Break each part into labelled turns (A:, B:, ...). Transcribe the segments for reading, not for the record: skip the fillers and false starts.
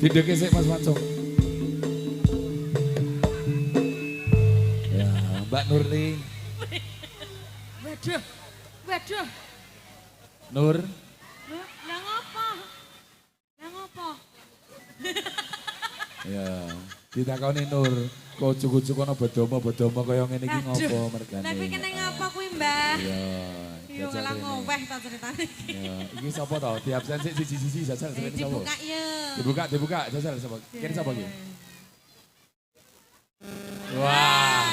A: Dideke sik Mas Mancung. Ya, Mbak Nurni.
B: Waduh, waduh.
A: Nur.
B: Lah ngopo? Lah ngopo?
A: Ya, ditakoni Nur. Kok cucu-cucu kono bodomo-bodomo kaya ngene iki ngopo mergane.
B: Tapi kene ngopo kuwi, Mbah?
A: Iya.
B: Yo malah ngoweh ta ceritane iki.
A: Ya, iki sapa to? Diabsen sik siji-siji jajal kene sapa?
B: Dibuka ya.
A: Dibuka jajal sapa? Kene sapa iki? Wah.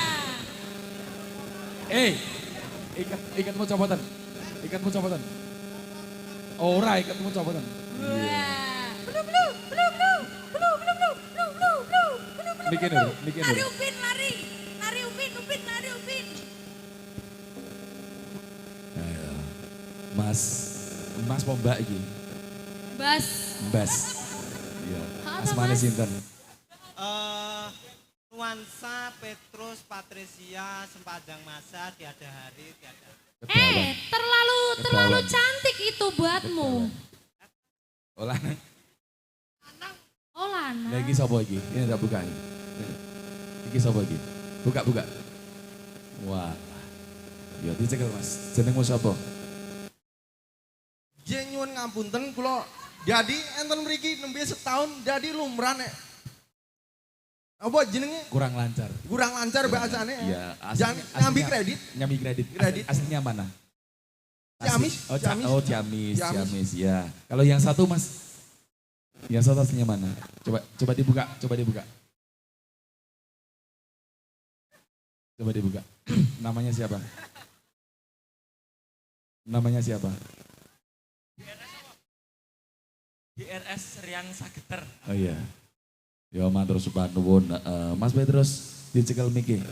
A: Ikatmu copotan. Ikatmu copotan. Ora ikatmu copotan.
B: Wah.
A: Niki Nur.
B: Lari Upin, lari. Lari Upin.
A: Ayo. Mas Mbak iki. Mbas. Iya. Asmane sinten?
C: Nuansa, Petrus, Patricia, Sempadang Masa, Tiada Hari, Tiada.
B: Terlalu cantik itu buatmu.
A: Olana.
B: Oh Lana.
A: Lah iki sapa iki? Ini tak buka iki. Iki sapa iki? Buka. Wah. Ya dicekel Mas. Jenengmu sapa?
D: Nyuwun ngapunten kula jadi enten mriki nembe setahun jadi lumrah nek. Apa jenenge?
A: Kurang lancar.
D: Kurang lancar bahasane.
A: Iya,
D: nyambi kredit.
A: Nyambi kredit. Aslinya mana?
D: Ciamis.
A: Ciamis ya. Kalau yang satu Mas, yang satu aslinya mana? Coba dibuka. Namanya siapa?
C: GRS Riang Sageter.
A: Oh iya. Ya matur nuwun. Mas Petrus dicekel miki.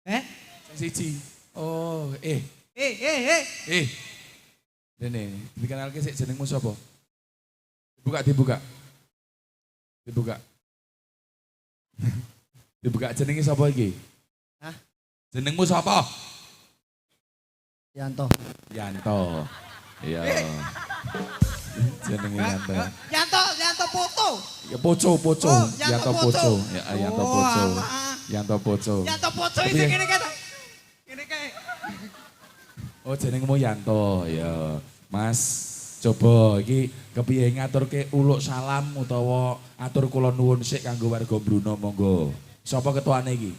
A: Sing siji. Oh, Dene, dikenalke sik jenengmu sapa? Dibuka. Dibuka jenenge sapa iki?
C: Hah?
A: Jenengmu sapa?
E: Yanto.
A: Iya. Jenenge Yanto.
C: Yanto foto.
A: Ya Poco.
C: Oh,
A: Yanto Poco. Ya Yanto Poco. Yanto Poco.
C: Yanto foto itu kene kae. Kene kae.
A: Oh jenengmu Yanto ya. Mas, coba iki kepiye ngaturke uluk salam utawa atur kula nuwun sik kanggo warga Bruno monggo. Sapa ketuane iki?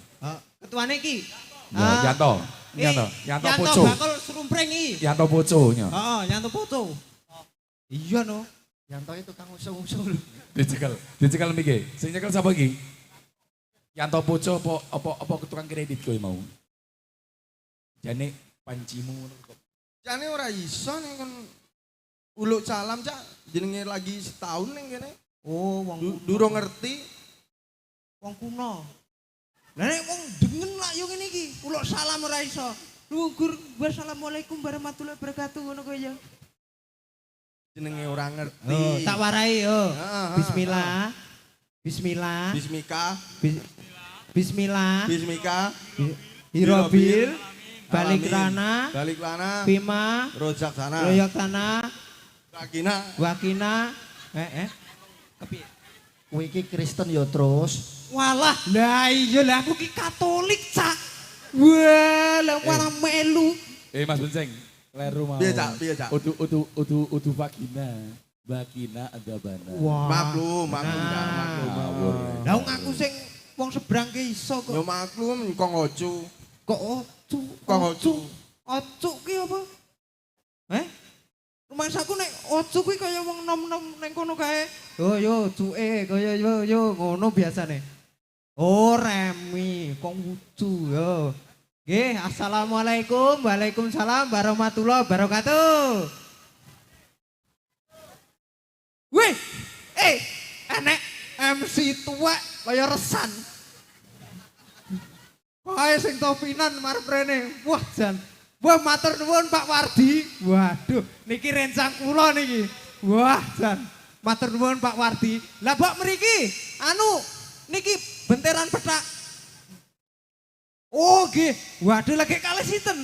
C: Ketuane iki.
A: Ya Yanto. Yanto Poco.
C: Bakal serumpreng iki.
A: Yanto Poco nya.
C: Heeh, Yanto foto. Iya no.
E: Yanto itu kang usul-usul.
A: Dicekel miki. Sing nyekel sapa iki? Yanto Poco apa tukang kredit kowe mau? Jane pancimu ngono kok.
D: Jane ora iso ning kon uluk salam cak jenenge lagi setahun ning kene.
C: Oh, wong
D: durung ngerti.
C: Wong kuno. Lah nek wong dengen lak yo ngene iki, uluk salam ora iso. Lugur, wassalamualaikum warahmatullahi wabarakatuh ngono kowe ya.
D: Jenenge ora ngerti.
C: Oh, tak warai yo.
D: Bismillah.
C: Bismillah. Hirobil. Balik lana. Bima.
D: Rojak sana.
C: Wakina.
E: Kepiye? Kowe iki Kristen ya terus.
C: Walah, lah iya lah aku ki Katolik, Cak. Wah, lah malah melu.
A: Mas Benceng, kleru mau.
D: Piye Cak?
A: Udu vagina ada bana.
D: Maklum.
A: Ngawur.
C: Lah aku sing wong seberang ki iso kok.
D: Yo maklum Konghocu.
C: Kok ocu.
D: Konghocu.
C: Ocu ki apa? Rumahsaku nek ocu kuwi kaya wong nom-nom ning kono kae. Yo cuke kaya yo ngono biasane. Oh Remi, Konghucu yo. Nggih, assalamualaikum, waalaikumsalam warahmatullahi wabarakatuh. Wih, enek MC tua kaya resan. Kae sing topinan marep rene. Wah jan. Wah matur nuwun Pak Wardi. Waduh, niki rencang kula niki. Wah jan. Matur nuwun Pak Wardi. Lah Mbak mriki, niki benteran petak. Oh nggih. Waduh lagi kalih sinten?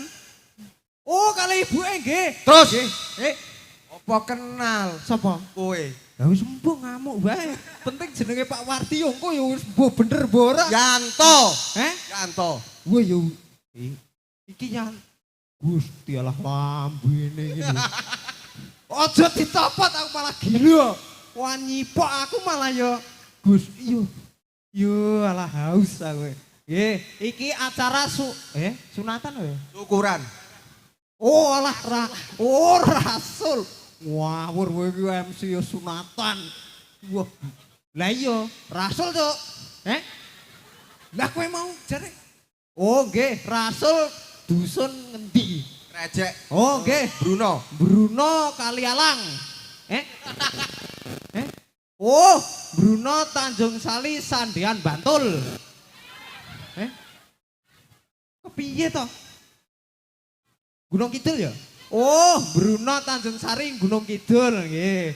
C: Oh kalih ibuke nggih.
D: Terus
C: Nggih.
D: apa kenal
C: Sapa?
D: kowe?
C: Lah wis mbok ngamuk wae. Penting jenenge Pak Wardi yo engko yo wis mbok bener mbok ora.
D: Yanto.
C: Yanto. Wah yo iki yang Gusti Allah lambene iki. Aja dicopot aku malah gila. Wah nyipok aku malah yo Gus yo alah haus aku. Nggih, iki acara sunatan lho.
D: Syukuran.
C: Oh alah Rasul. Ngawur kowe iki MC yo sunatan. Wah. Lah iya, Rasul, Cuk. Lah kowe mau jare. Oh, nggih, Rasul dusun ngendi?
D: Rejek.
C: Oh, nggih, Bruno Kalialang. Oh, Bruno Tanjung Sali Sandean Bantul. Kepiye to? Gunung Kidul ya? Oh, Bruno Tanjung Sari Gunung Kidul nggih.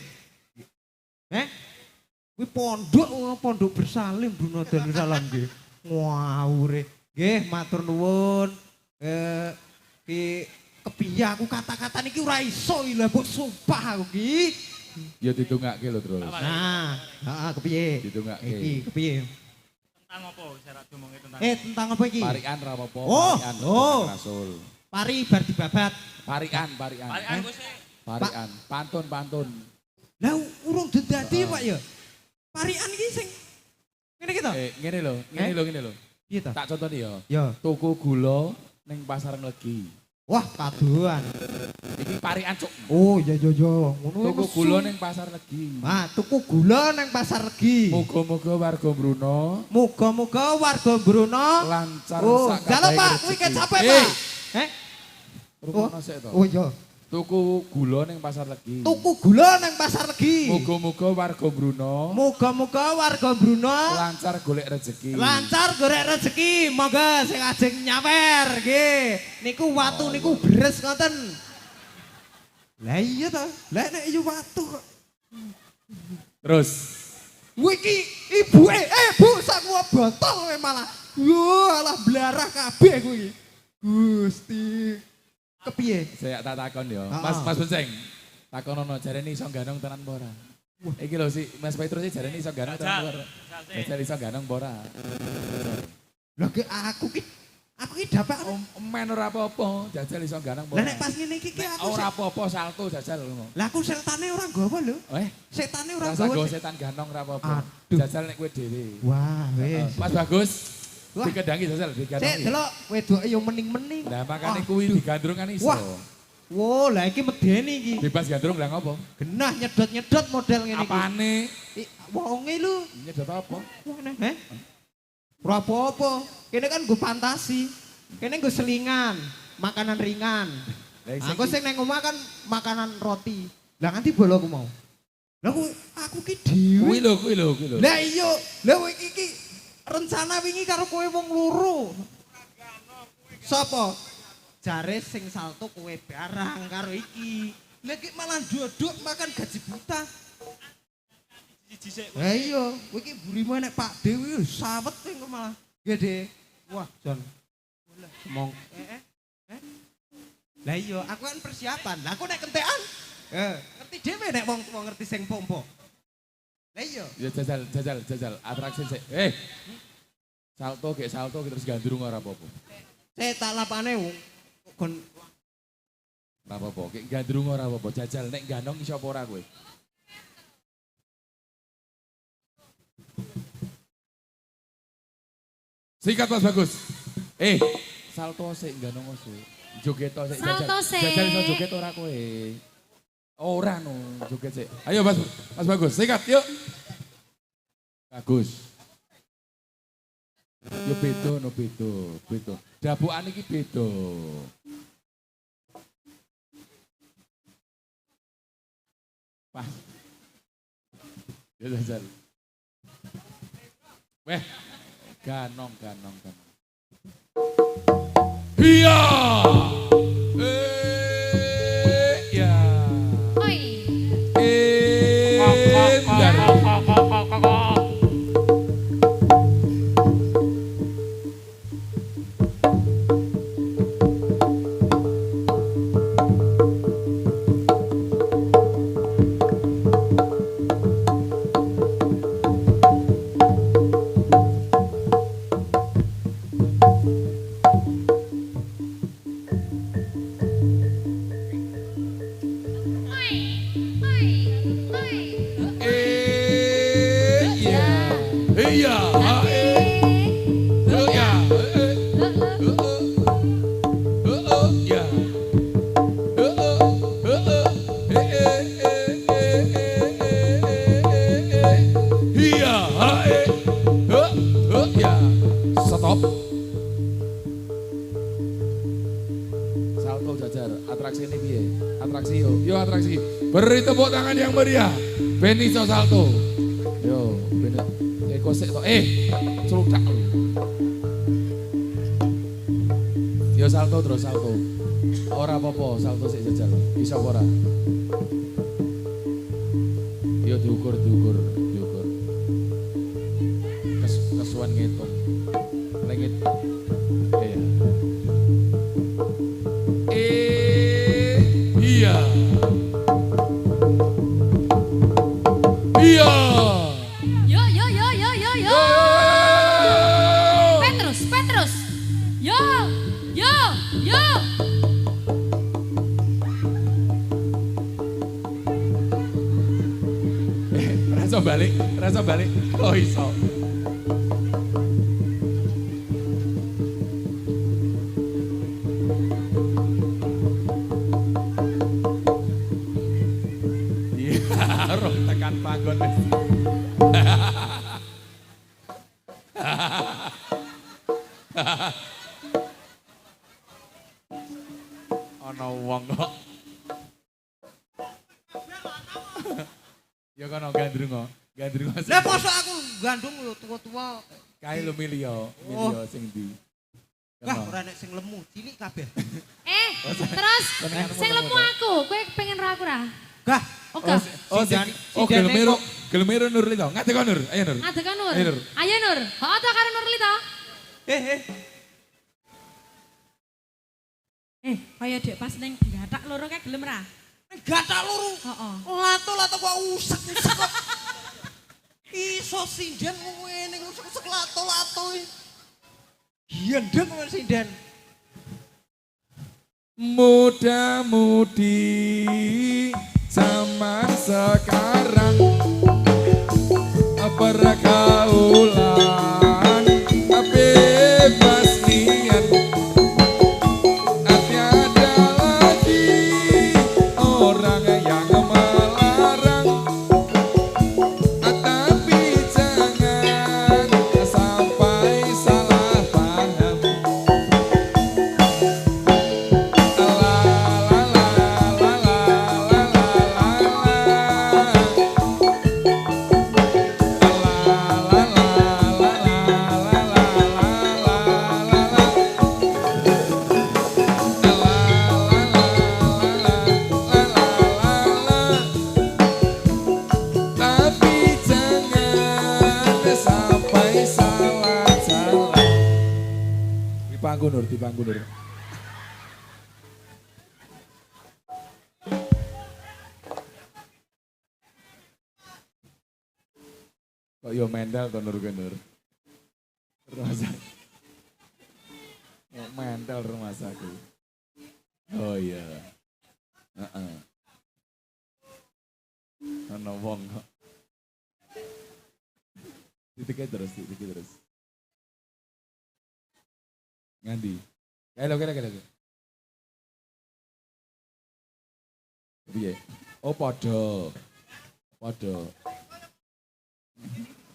C: Kuwi pondok bersalin Bruno Darussalam nggih. Ngawure. Nggih, matur nuwun. Ki kepiye aku kata-kata niki ora iso lha mbok sumpah aku ki.
A: Ya ditungake lho terus.
C: Nah, heeh kepiye?
A: Ditungake.
C: Iki kepiye?
F: Tentang apa? Saya ngomongin tentang
C: Tentang apa iki?
A: Parikan ra apa-apa,
C: Oh,
A: parikan
C: oh.
A: Rasul.
C: Pari bar dibabat.
A: Parikan.
F: Parikan gue sih.
A: Parikan, pantun.
C: Lah urung dadi Pak ya. Parikan iki sing ngene iki to?
A: Ngene lho.
C: Piye to?
A: Tak contoni ya.
C: Ya.
A: Tuku gula ning pasar Nglegi.
C: Wah, kadoan.
A: Iki parikan cuk.
C: Oh, iya. Ngono
A: Tuku gula ning pasar Legi.
C: Ah, tuku gula nang pasar Legi.
A: Muga-muga warga Bruno
C: Muga-muga warga Bruno
A: lancar
C: Oh,
A: sak
C: jalo
A: kabahe
C: Pak,
A: rezeki.
C: kuwi kecape Pak.
A: Rungokno sik to.
C: Oh iya.
A: Tuku gula ning pasar Legi.
C: Tuku gula nang pasar Legi.
A: Muga-muga warga Bruno
C: Muga-muga warga Bruno
A: lancar golek rezeki.
C: lancar golek rezeki. Monggo sing ajeng nyawer nggih. Niku watu niku beres ngoten. Lah iya to. Lah nek yo watu kok.
A: Terus
C: Kuwi iki ibuke, Bu sak kuwi botol kowe malah. Yo alah blarah kabeh kuwi. Gusti. Kepiye?
A: saya tak takon ya.
C: Ah,
A: Mas
C: ah.
A: Benceng. Takonono jarene iso ganong tenan apa ora? Iki lho si Mas Petrus iki jarene iso ganong tenan apa ora? Jajal iso ganong apa ora?
C: Lah ke aku ki dapat.
A: Men ora apa-apa, jajal iso ganong apa
C: Lah
A: ora?
C: nek pas ngene iki ki aku
A: Ora apa-apa salto jajal ngono.
C: Lah aku setane ora nggawa lho. Setane ora
A: Rasa
C: nggawa.
A: go setan ganong ora apa-apa.
C: Aduh.
A: Jajal nek kowe dhewe.
C: Wah, wis.
A: Mas Bagus,
C: Wah.
A: dikendangi jajal,
C: Sik
A: digantongi.
C: delok wedoke yo mening-mening.
A: Lah makane
C: Aduh.
A: kuwi digandrung kan iso.
C: Wah. Wo, lah iki medeni iki.
A: Bebas gandrung lah ngopo?
C: Genah nyedot-nyedot model ngene iki.
A: Apane?
C: Wonge lho.
A: Nyedot apa?
C: Ngene, ora apa-apa. Kene kan nggo fantasi. Kene nggo selingan, makanan ringan.
A: Lah
C: Aku sing nang omah kan makanan roti. Lah nganti boloku mau. Lah aku ki dhewe.
A: kuwi lho.
C: Lah iya, lah kowe iki rencana wingi karo kowe wong loro. Sopo? Jare sing salto kowe barang karo iki. Lah iki malah dodok makan gaji buta. Lah iya, kowe iki burimu nek Pak Dewi sawet kowe malah. Gede. Wah, Jon. Semong. Lah iya, aku kan persiapan. Lah aku nek kentekan. Ngerti dhewe nek wong ngerti sing pompo. Lah iya.
A: Ya jajal, atraksi sik. Salto terus gandrung ora apa-apa.
C: Saya tak lapane wong kon
A: Ora apa-apa, kek gandrung ora apa-apa. Jajal nek ganong iso apa ora kowe? Sikat Mas Bagus. Salto sik enggak nongol sik. Joget to sik.
B: Salto sik.
A: Jajal iso joget ora kowe. Ora no, joget sik. Ayo Mas Bagus, sikat yuk. Bagus. Yo beda no beda. Dabukan iki beda. Pas. Ya jajal. Weh, ganong. Iya. Ya.
B: Oi.
A: Bentar. Iya. Stop. Salto jajar, atraksi ini piye? Atraksi yo. Yo atraksi. Beri tepuk tangan yang meriah. Beniso salto. Yo, kosek to. Celudak. Yo salto terus salto. Ora apa-apa, salto sik jajal. Bisa ora? Yo diukur. Kesuwen ngitung. Lengit. Iya. Iya.
B: Yo. Petrus. Yo.
A: Rasa balik. Oh iso. Iya, roh tekan panggon. Ana wong kok. Ya kono gandrung.
C: Lah mosok aku gandung lho tua-tua.
A: Kae lho milio sing ndi.
C: Wah, ora nek sing lemu, cilik kabeh.
B: Terus sing lemu aku, kowe pengen ro aku ra?
C: Gah,
A: gelem Nur Lito. Ngadek Nur, ayo Nur.
B: Ngadek Nur.
A: Ayo Nur.
B: Ayo Nur. Heeh to karo Nur Lito.
G: Kaya dek pas ning gathak loro kae gelem ra?
C: gathak loro.
G: Heeh.
C: Lato-lato kok usek-usek kok. Iso sinden ngene usek-usek lato-lato. Gendeng men sinden.
A: Muda-mudi zaman sekarang pergaulan bebas niat tiada lagi orang yang melarang tapi jangan sampai salah paham. Di pangku Nur. Kok yo mental to Nur Nur. Rasa. Kok mental rumah saku. Oh iya. Heeh. Ana wong kok. Titik terus. Nganti. Kelo. Piye? Oh, padha.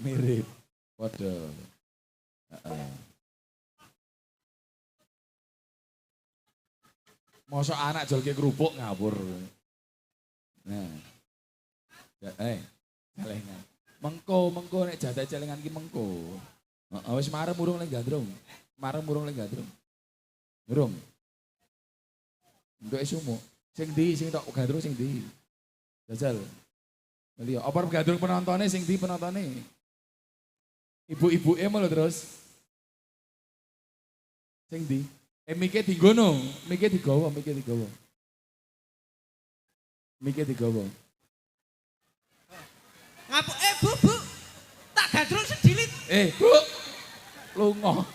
A: Mirip. Padha. Heeh. Mosok anak jolke kerupuk ngawur. Nah. Ya, celengan. Mengko nek jatah celengan ki mengko. Heeh, wis marem urung lek gandrung. Urung. Nduk sumu. Sing tok gandrung sing ndi? Jajal. Liya, apa gandrung penontonnya sing ndi penontonnya? Ibu-ibuke malah terus. Sing ndi? Mike digono, mike digawa.
C: Ngapuk Bu. Tak gandrung sedilit.
A: Bu. Lunga.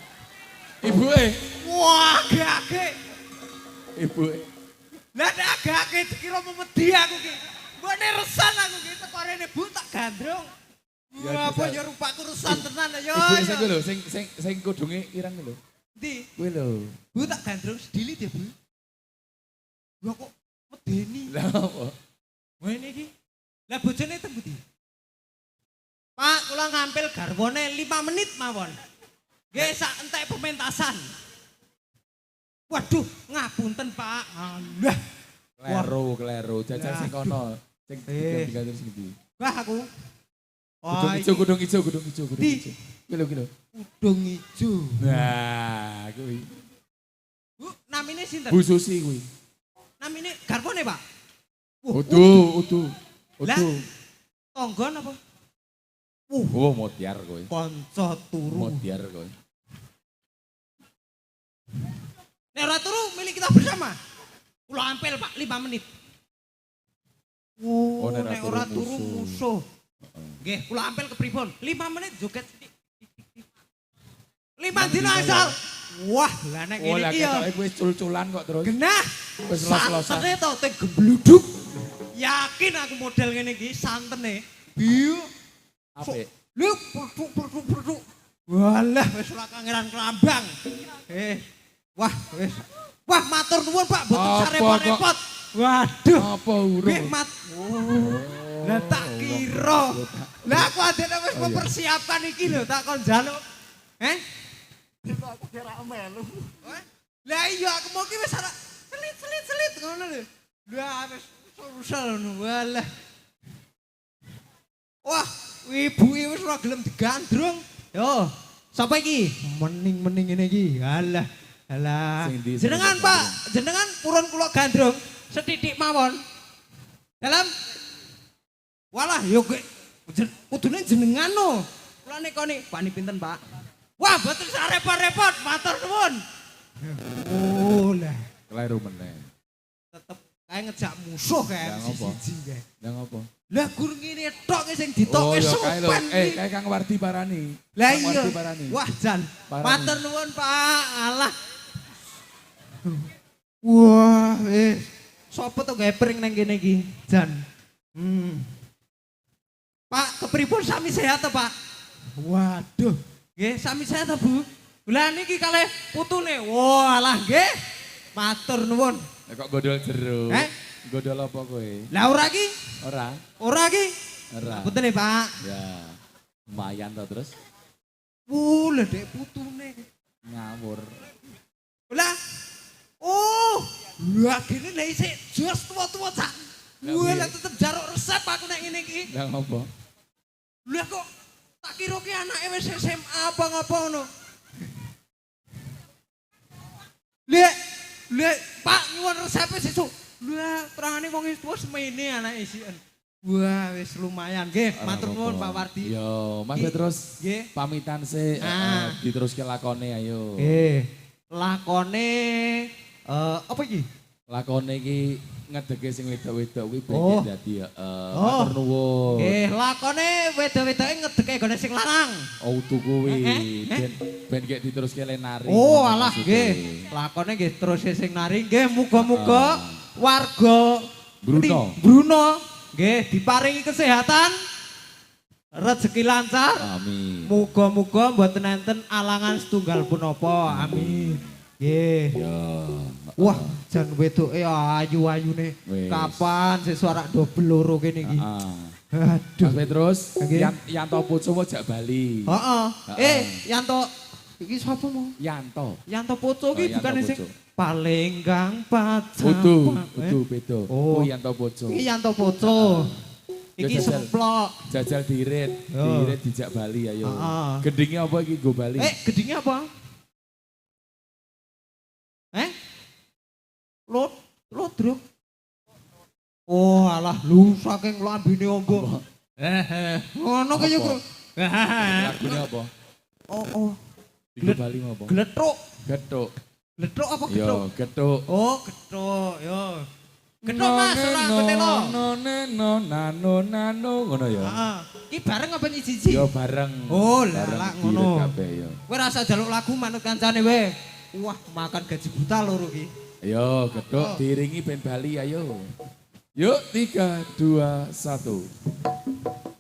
A: Ibuke.
C: Wah, gage.
A: Ibuke.
C: Lah nek gage dikira memedi aku ki. Mbone resan aku ki teko rene Bu tak gandrung.
A: Ya,
C: Wah, apa ya rupaku resan tenan ya.
A: Ibuke sing lho, sing kudunge ireng lho.
C: Ndi?
A: Kuwi lho.
C: Bu tak gandrung sedilit ya, Bu. Wah kok medeni.
A: Lah apa?
C: Ngene iki. Lah bojone teng pundi? Pak, kula ngampil garwane 5 menit mawon. Nggih sak entek pementasan. Waduh, ngapunten Pak. Alah.
A: Kleru. Jajal sing kono. Sing diganti sing ndi?
C: Wah aku.
A: Kudung ijo. Kuwi lho.
C: Udung ijo.
A: Nah, kuwi.
C: Bu, namine sinten?
A: Bu Susi kuwi.
C: Namine garwane, Pak.
A: Udu.
C: Lah, tonggo napa?
A: Oh, motiar kowe.
C: Kanca turu.
A: Motiar kowe.
C: Nek ora turu milik kita bersama. Kula ampel Pak 5 menit.
A: Oh,
C: Nek ora turu musuh. Nggih, kula ampel kepripun? 5 menit joget sithik. 5 dina asal. Wah, lah nek ngene iki ya.
A: Kowe wis cul-culan kok terus.
C: Genah.
A: Wis los-losan.
C: Santene to teh gembluduk. Yakin aku model ngene iki santene. Biu.
A: Apik.
C: Lho, produk. Walah, wis ora kangeran kelambang. Wah, wis. Wah, matur nuwun Pak, mboten sarepot-repot. Waduh.
A: Apa urung?
C: Nggih, Mat. Lah tak kira. Lah aku adene wis mempersiapkan iki lho, tak kon njaluk. Aku kira melu. Lah iya aku mau ki wis ora selit ngono lho. Lah wis usul ngono. Walah. Wah, ibuke wis ora gelem digandrung. Yo, sapa iki? Mening-mening ngene iki. Alah. Jenengan Pak, jenengan purun kula gandrung setitik mawon. Dalam walah yo kudune jenengan no. Kula nekoni, Pak ni pinten, Pak? Wah, mboten sarepot-repot, matur nuwun. Oh lah,
A: Kleru meneh.
C: tetep kae ngejak musuh kae siji kae.
A: Lah ngopo?
C: Lah gur ngene tok sing ditokke sopan.
A: Kae Kang Wardi parani.
C: Lah iya. Wah, Jan. Matur nuwun, Pak. Alah. Wah, sapa to gawe pring nang kene iki, Jan? Pak, kepripun sami sehat to, Pak? Waduh. Nggih, sami sehat to, Bu? Lah niki kalih putune. Walah, nggih. Matur nuwun.
A: Kok godol jeruk? Godol apa kowe?
C: Lah ora ki?
A: Ora.
C: Ora ki?
A: Ora.
C: Punten Pak.
A: Ya. Lumayan to terus.
C: Lah dek putune.
A: Ngawur.
C: Lah. Oh, lah gini lah isik jos tua-tua cak. Lah tetep jaruk resep aku nek ngene iki.
A: Lah ngopo?
C: Lah kok tak kira ki anake wis SMA apa ngapa ngono. Lek Pak nyuwun resepe sesuk. Lah terangane wong wis tuwa semene anake isiken. Wah, wis lumayan nggih. Matur nuwun Pak Wardi.
A: Yo, Mas terus
C: nggih
A: pamitan sih diteruske lakone ayo.
C: Nggih. Lakone apa iki?
A: Lakone iki ngedeke sing wedok-wedok kuwi ben dadi matur nuwun.
C: Nggih, lakone wedok-wedoke ngedeke gone sing lanang.
A: Oh, tuku kuwi ben gek diteruske le nari.
C: Oh, alah nggih. Lakone nggih terus sing nari nggih muga-muga warga Bruno nggih diparingi kesehatan, rezeki lancar.
A: Amin.
C: Muga-muga mboten enten alangan setunggal pun apa. Amin. Nggih.
A: Ya.
C: Wah, jan wedoke ayu-ayune.
A: Wis.
C: Kapan sik suara double loro kene iki.
A: Mas
C: Aduh.
A: Petrus,
C: Nggih.
A: Yanto Pucu mau jak Bali.
C: Heeh.
A: Heeh.
C: Yanto iki sapa mau?
A: Yanto.
C: Yanto Poco iki
A: Oh, Yanto
C: bukan sing
A: Poco.
C: paling gampang.
A: Udu beda.
C: Oh.
A: Yanto Pucu.
C: Iki Yanto Poco. Iki
A: Ya, jajal.
C: semplok.
A: Jajal diirit,
C: Oh.
A: diirit dijak Bali ayo.
C: Heeh.
A: Gendingnya apa iki go Bali?
C: Gedingnya apa? Lodruk. Oh, alah lu saking lambene ombo. Ngono kaya
A: Apa?
C: bro.
A: Lagune apa?
C: Oh,
A: Di go Bali apa?
C: gletruk.
A: Getuk.
C: Gletruk apa
A: Yo,
C: gletruk?
A: getuk.
C: Oh, getruk, yo. Getruk Mas, ora getelo.
A: Nano ngono ya.
C: Heeh. Ki bareng apa nyiji-nyiji?
A: Yo bareng.
C: Oh,
A: Bareng
C: lala
A: diirit
C: ngono.
A: kabeh yo.
C: Kowe rasa jaluk lagu manut kancane we. Wah, makan gaji buta loro ki.
A: Yo, getuk diiringi ben Bali ayo. Yuk 3 2 1.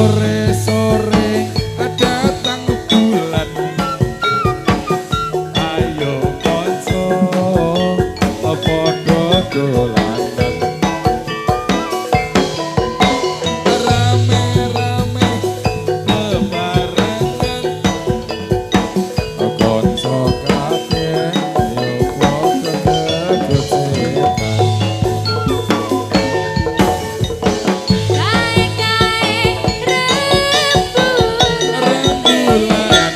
A: Sore-sore datang bulan. Ayo konco padha dolanan. Rame-rame bebarengan. Konco kabeh yo padha gegecekan. Rembulan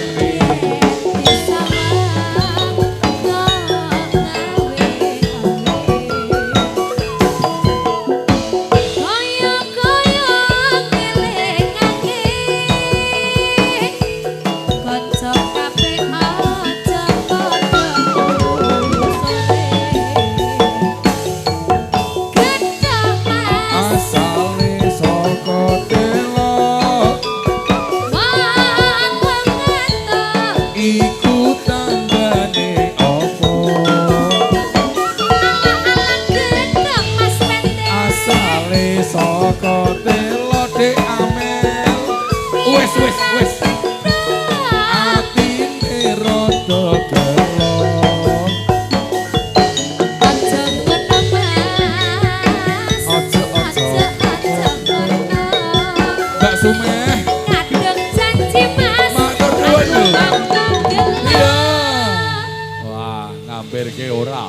A: asale saka delok iku tandane opo asale saka delok dek amel wis atine rada gelo gak sumeh matur nuwun iya wah ngampir ke ora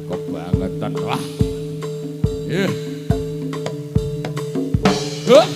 A: kebangetan wah iya huh?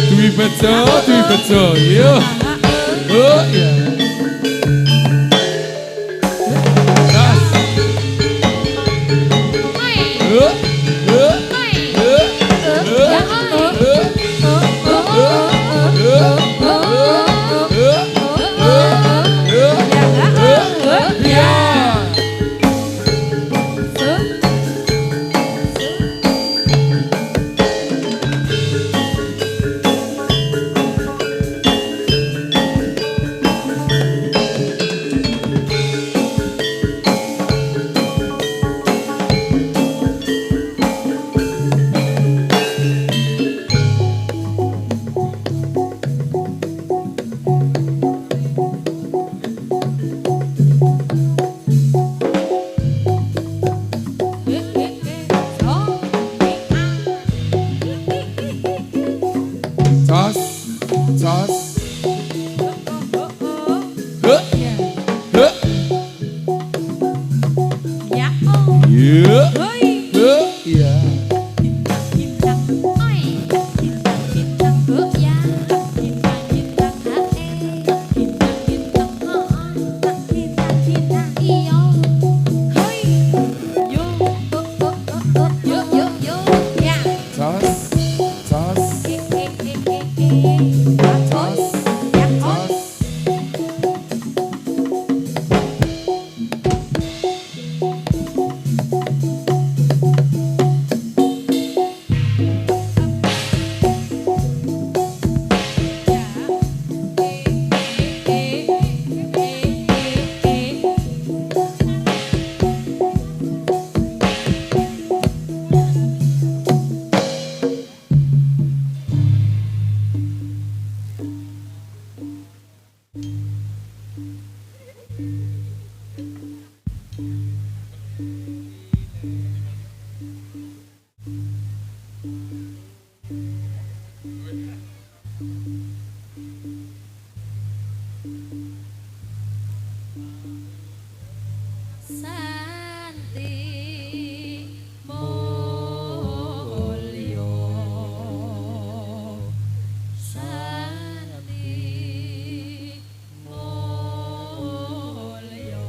A: Dwi bejo, yo. Oh iya. Tas. Sos.
G: Ya oh.
A: Iya.
G: Hoi.
A: Iya.
G: Bintang-bintang.
B: Oi.
G: Bintang-bintang.
B: Ya.
G: Bintang-bintang. Bintang-bintang.
B: Bintang-bintang. Iyo.
G: Hoi. Yo.
B: Yo yo yo.
G: Ya.
A: Sos. Sos.
G: Sos. Ya oh.
B: Santi mulya. Santi mulya.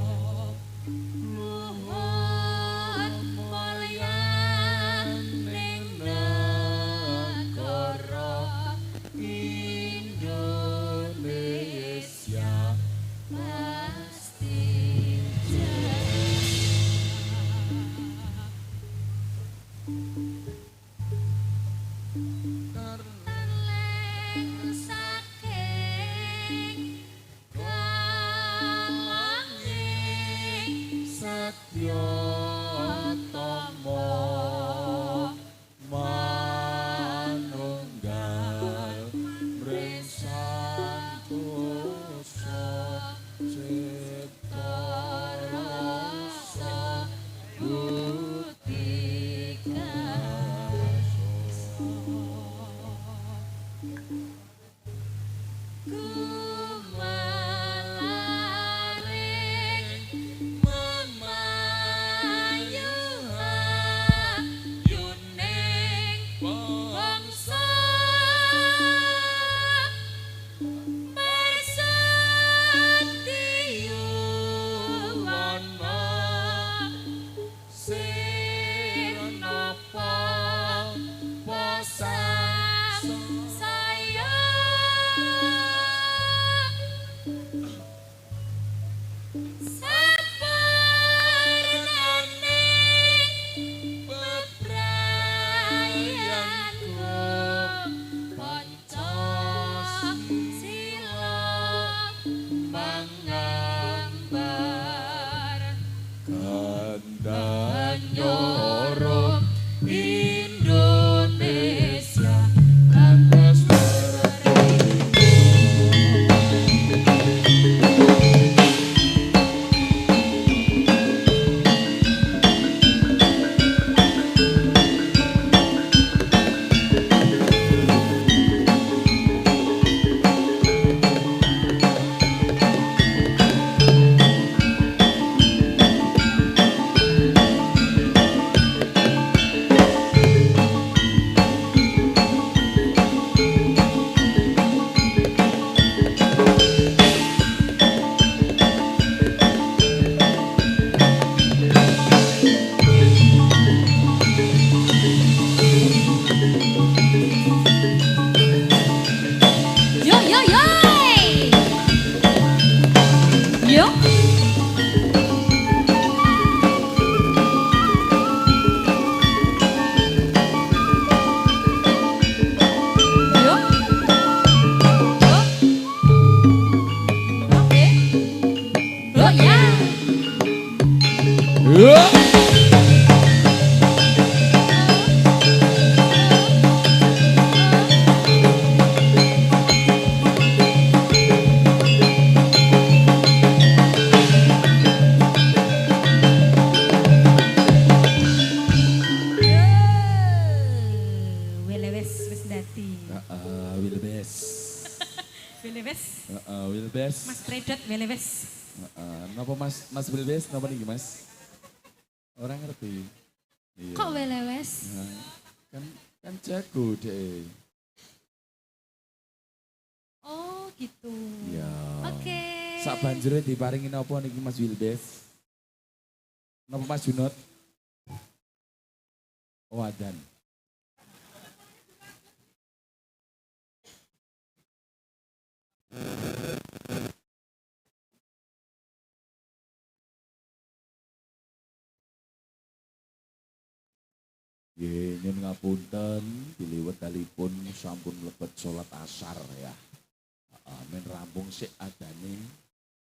B: Luhur mulya ning negara Indonesia pasti terleng saking kalanging setya tama manunggal mring santosa cipta rasa butika kumalaring memayuh yuning bangsa Persetiwana Sinapa posang saya Sapernaning bebrayanku Ponco
G: Wilewes.
A: Wilbes.
G: Mas Predot Wilewes.
A: Napa Mas Wilbes napa niki Mas? Orang ngerti. Iya.
B: Kok welewes?
A: Nah, kan jago deh.
B: Oh gitu.
A: Iya.
B: Oke.
A: Sak banjure diparingi napa niki Mas Wilbes? Napa Mas Junot? Wadan. Nggih, nyun ngapunten, bilih wedalipun sampun lebet salat asar ya. Men rampung sik adane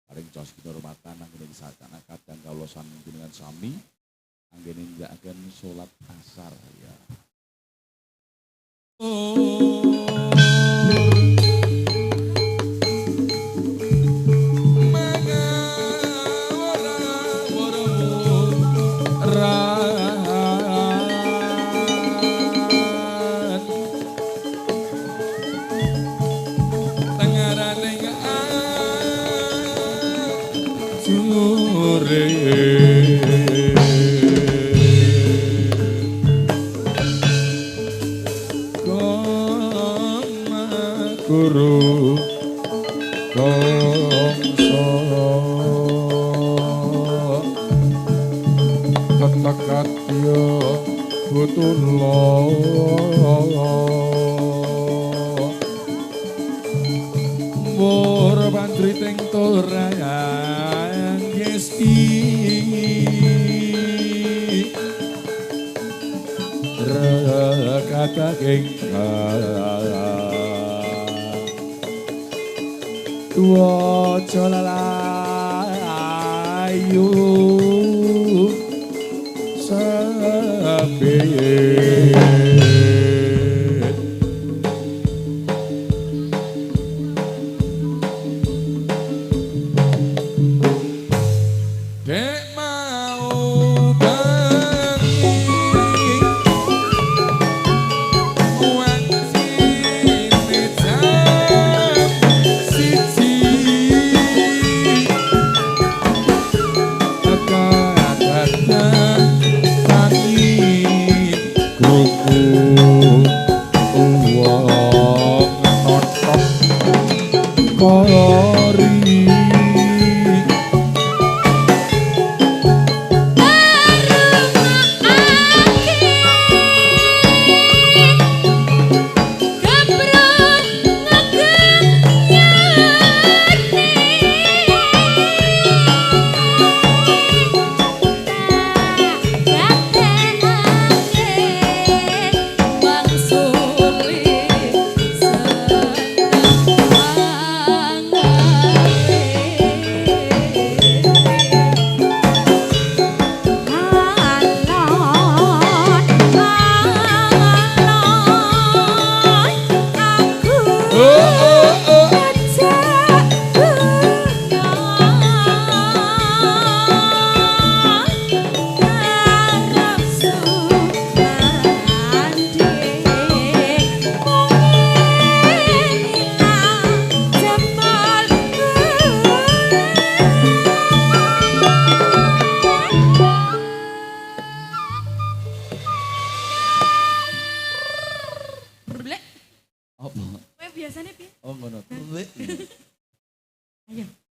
A: paring cos kinurmatan anggene sakana kadang kawula panjenengan sami anggene nindakaken salat asar ya. Guru Gongso Ketekatya Butullah Mur pandriting torayan Yesti Rekata gengkang Waja lalayu sampe dek mau bengi wancine jam siji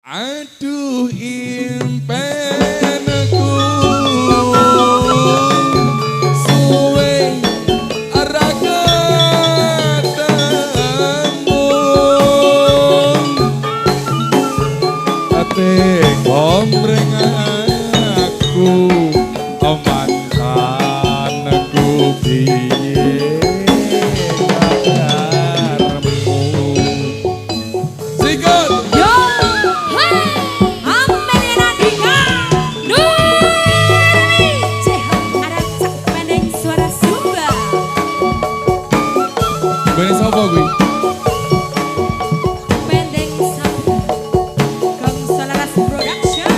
A: Aduh impenku suwe raga tembung ate gombreng aku mantanku piye kabarmu sikut Bani sapa kuwi?
G: Pendek Sabra Gong Solaras Production.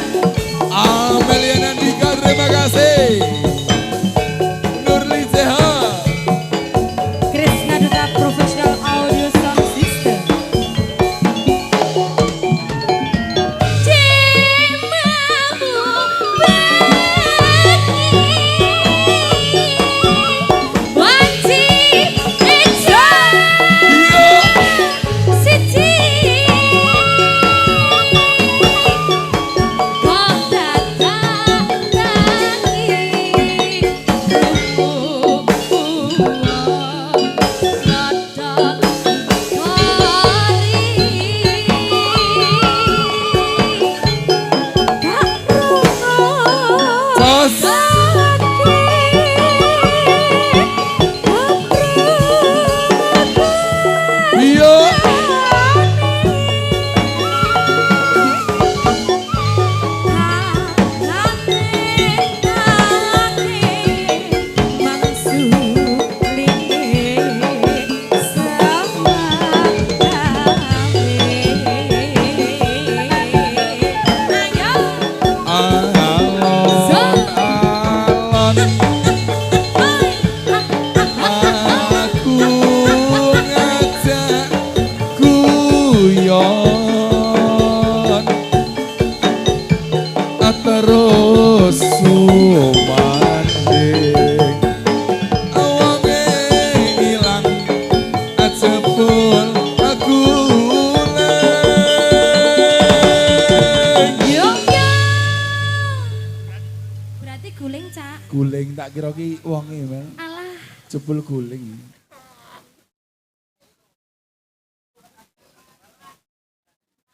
A: guling tak kira ki wonge Mel.
B: Alah.
A: Jebul guling.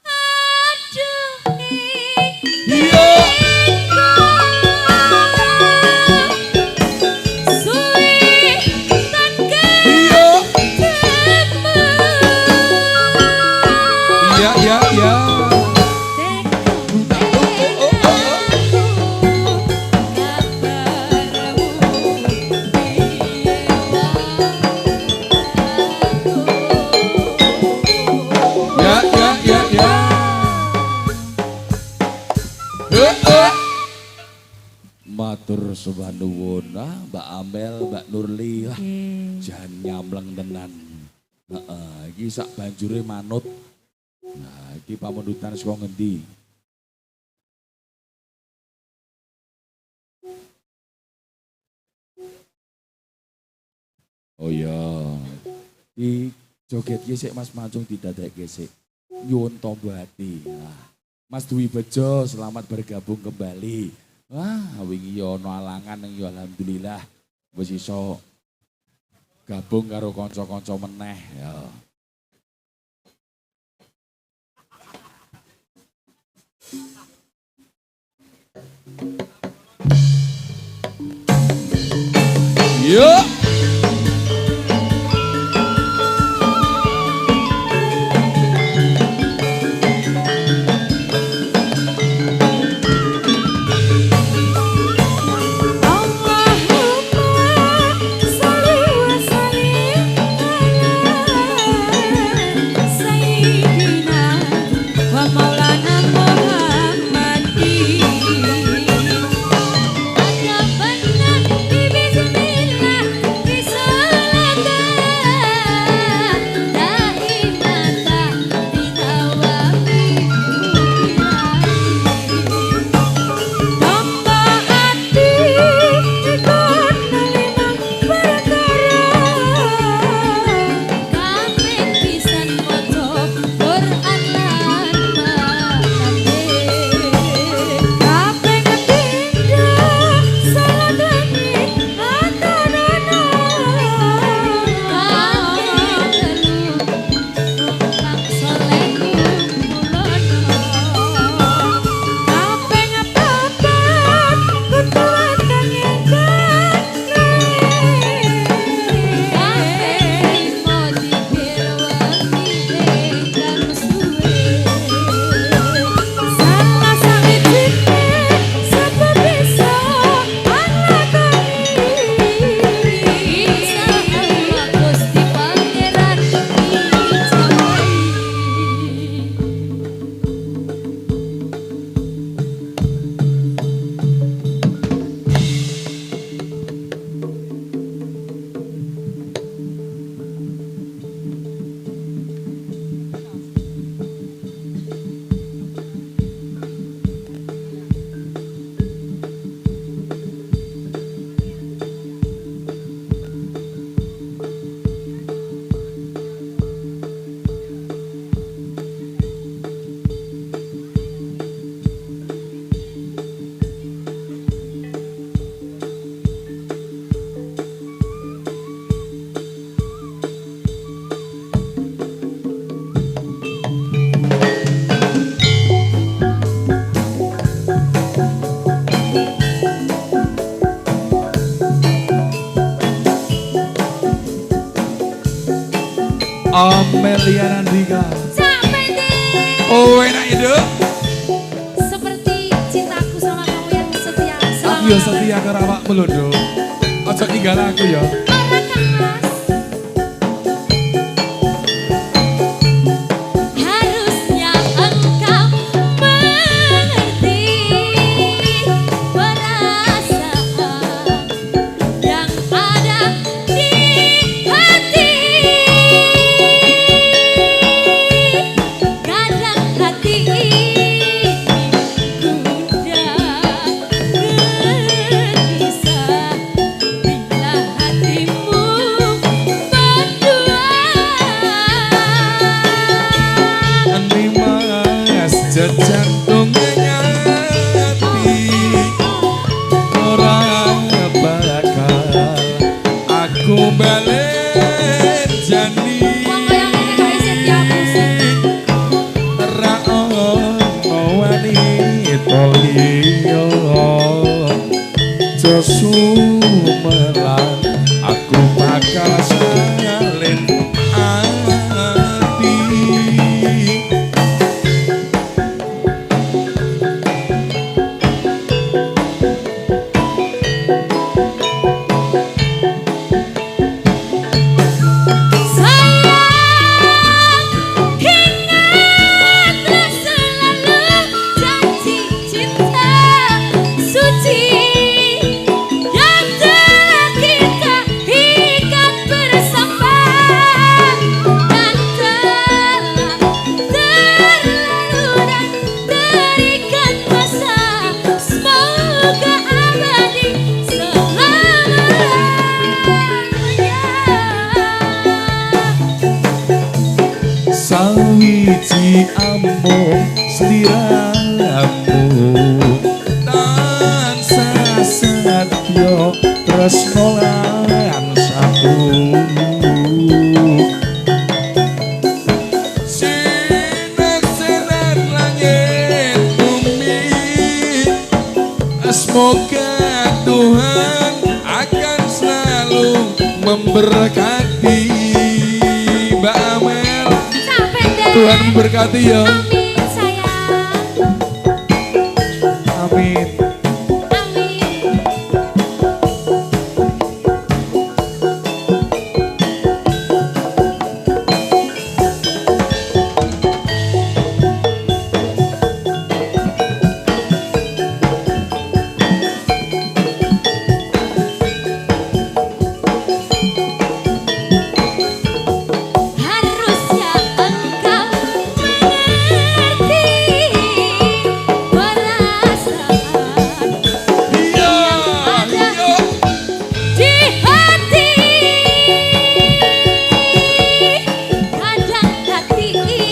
B: Aduh.
A: Iya. Iya. Iya, iya. Ya, ya, ya, ya. Matur sembah nuwun Mbak Amel, Mbak Nurli. Jangan nyamleng tenan. Heeh, iki sak banjure manut. Nah, iki pamundutan saka ngendi? Oh iya. Iki joget ki sik Mas Mancung didadekke sik. Nyuwun tombo ati. Nah, Mas Dwi Bejo selamat bergabung kembali. Wah, wingi ya ana alangan ning ya alhamdulillah wis iso gabung karo kanca-kanca meneh ya. Yuk. Amelia Nandika.
B: Sampai deh.
A: Oh enak itu.
B: Seperti cintaku sama kamu yang setia.
A: Aku ya setia karo awakmu lho, Dok. Ojo ninggal aku ya.
B: Orang kan Mas. Harusnya engkau mengerti perasaan yang ada di hati. Kadang hati ini gundah gelisah bila hatimu berdua.
A: Ani mas jejantungnya nyati orang baik. Sawiji amung sliramu tansah satya tresno lan satu sinar-sinar langit bumi semoga Tuhan akan selalu memberkati Mbak Amel.
B: Sampai deh.
A: Tuhan memberkati ya.
B: Amin sayang.
A: Amin.
B: Amin. Harusnya engkau mengerti perasaan
A: Iya,
B: ada
A: iya.
B: di hati. Kadang hati ini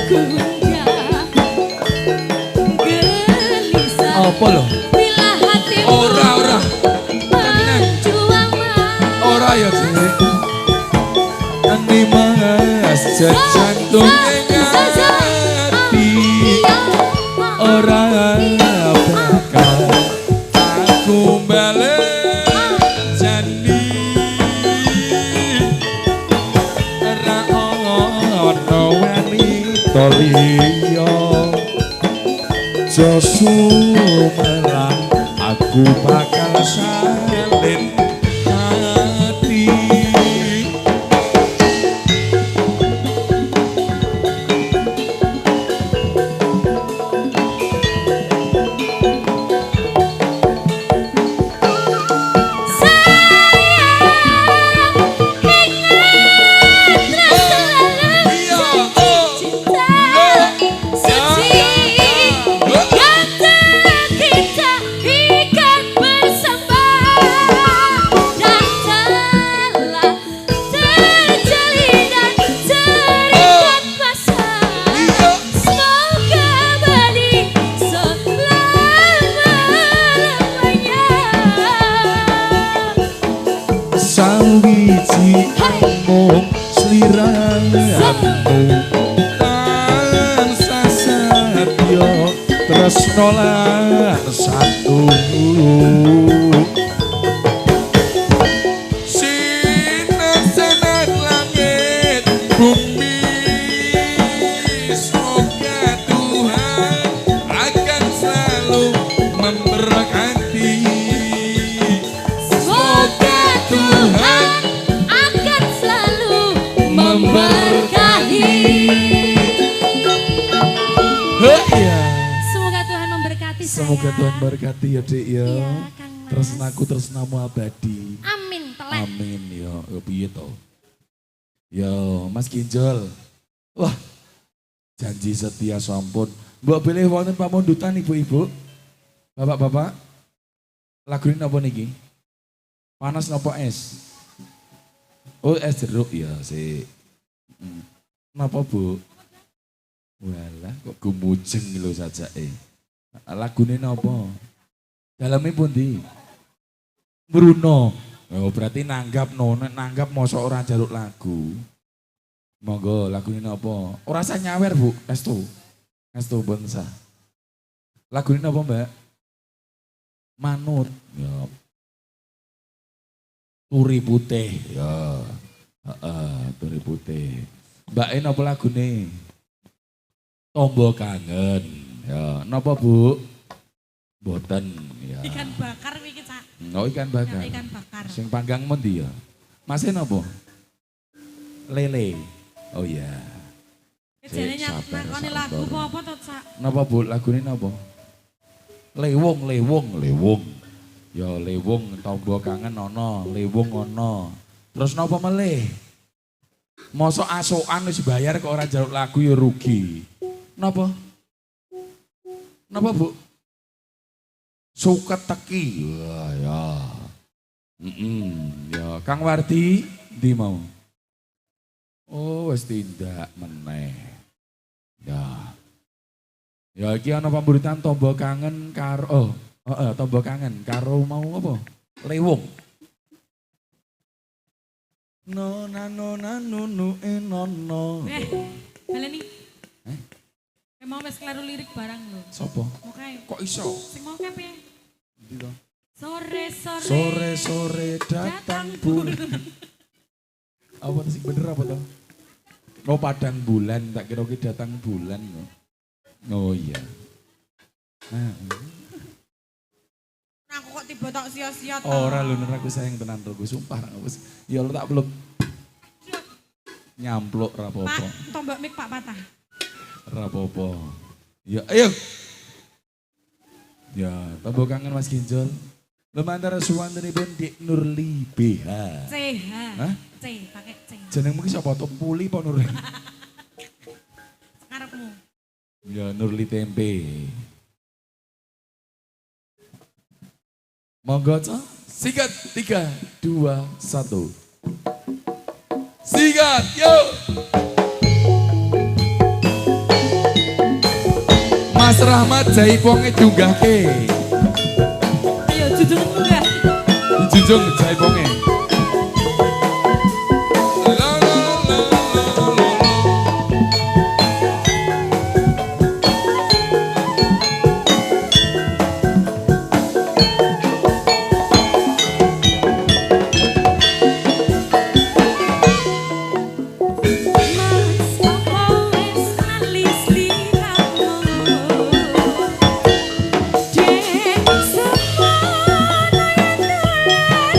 B: gundah gelisah
A: Apa loh?
B: bila hatimu
A: Ora.
B: berjuang
A: Ora ya Cek. Ani mas jantung ngati ora bakal aku balik jani ora ono wanita liya Josu melang aku bakal salin hati. Sawiji amung sliramu tansah satya tresno lan satu sinar-sinar langit bumi semoga Tuhan akan selalu memberkati.
B: Semoga Tuhan akan selalu memberkahi.
A: Iya.
B: Semoga Tuhan memberkati saya.
A: Semoga Tuhan berkati ya Dek ya.
B: Iya, Kang Mas.
A: Tresnaku tresnamu abadi.
B: Amin, teleh.
A: Amin ya. Ya piye to? Ya Mas Ginjol. Wah. Janji setia sampun. Mbok pilih wonten pamundutan ibu-ibu. Bapak-bapak. Lagu ini apa niki? Panas napa es? Oh es jeruk ya sih. Napa Bu? Walah kok gumujeng lho sajake. Lagune napa? Daleme pundi? Bruno. Oh berarti nanggap nanggap mosok ora jaluk lagu. Monggo lagune napa? Ora usah nyawer Bu, estu. Estu mboten sah. Lagune napa Mbak? Manut. Ya. Turi putih. Ya. Turi putih. Mbak e napa lagune? Tombo kangen. Ya, napa Bu? Mboten ya.
G: Ikan bakar iki, Cak.
A: Oh ikan bakar.
G: Ikan bakar.
A: Sing panggang mendi ya? Masih napa? Lele. Oh iya.
G: Jane
A: sabar,
G: nakoni
A: sabar.
G: lagu apa to, Cak?
A: Napa Bu? Lagune napa? Lewung. Ya lewung tombo kangen ana, lewung ana. Terus napa melih? Mosok asokan wis bayar kok ora njaluk lagu ya rugi. Napa? Napa Bu? Suket teki. Wah ya. Ya Kang Wardi ndi mau? Oh, wis tindak meneh. Ya. Ya iki ana pamburitan tombo kangen karo tombo kangen karo mau apa? Lewung. Nona nona nunu enono.
G: Baleni. Emang wis kleru lirik barang lho.
A: Sopo?
G: Mokae.
A: Kok iso?
G: Sing mau kae piye?
A: Ndi to?
G: Sore-sore.
A: Sore-sore datang bulan. Apa sih bener apa toh? Oh padang bulan, tak kira datang bulan. Oh iya. Nah,
G: Aku kok tiba tak sia-sia ta.
A: ora lho nek aku sayang tenan to, gue sumpah. Ya lo tak peluk. Nyampluk
G: Pak,
A: rapopo.
G: tombak mik Pak patah.
A: Rapopo. Ya, ayo. Ya, tambah kangen Mas Ginjol. Lumantara suwantenipun Dik Nurli BH.
G: CH.
A: Hah?
G: C, pakai C.
A: Jenengmu ki sapa to? Puli apa Nurli?
G: Karepmu.
A: Ya Nurli Tempe. Monggo Cok. Sikat 3, 2, 1. Sikat, yuk. Mas Rahmat jaiponge dunggahke.
G: Ayo jujungmu ya.
A: Dijunjung jaiponge.
G: Mas apa wis nalis liramu. Jek semono yen dolan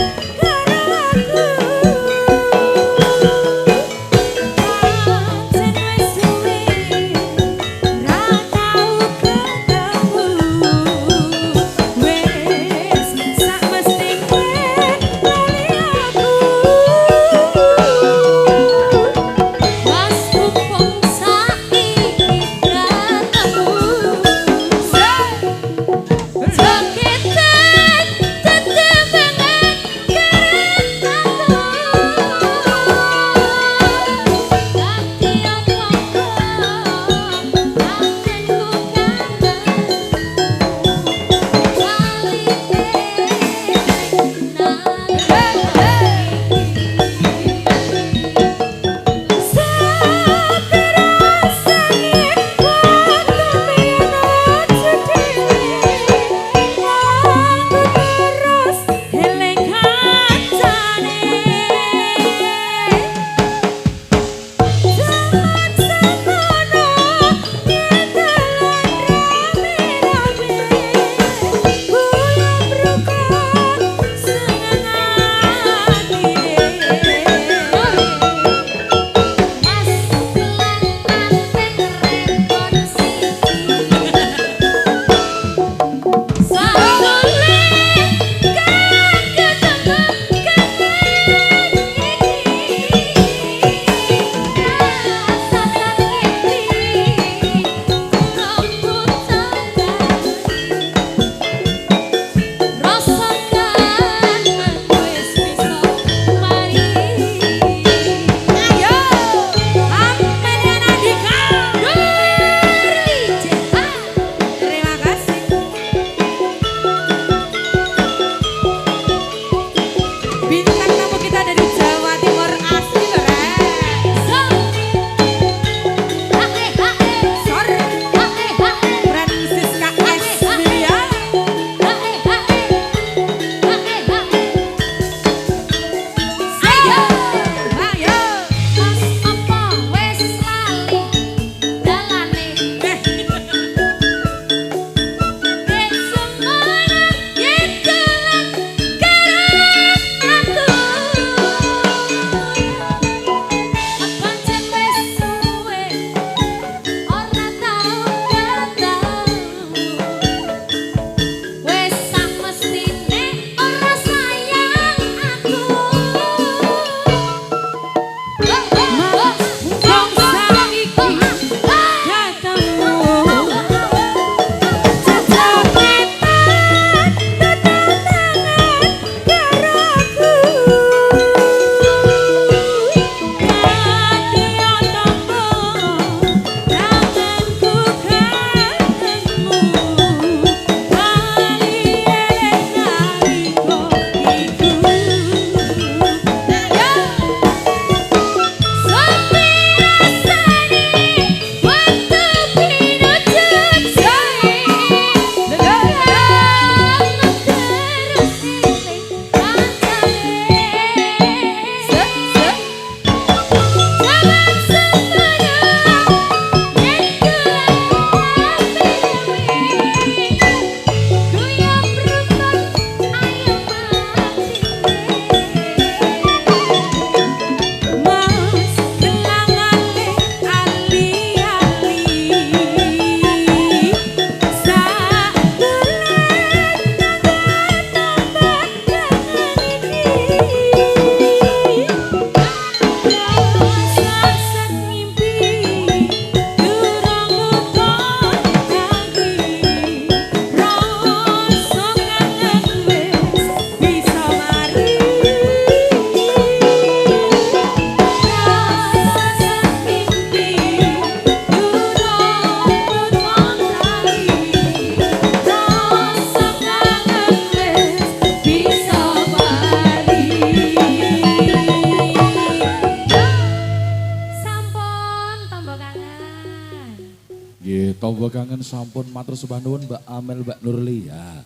A: Nggih, tombo kangen sampun matur sembah nuwun Mbak Amel, Mbak Nurli ya.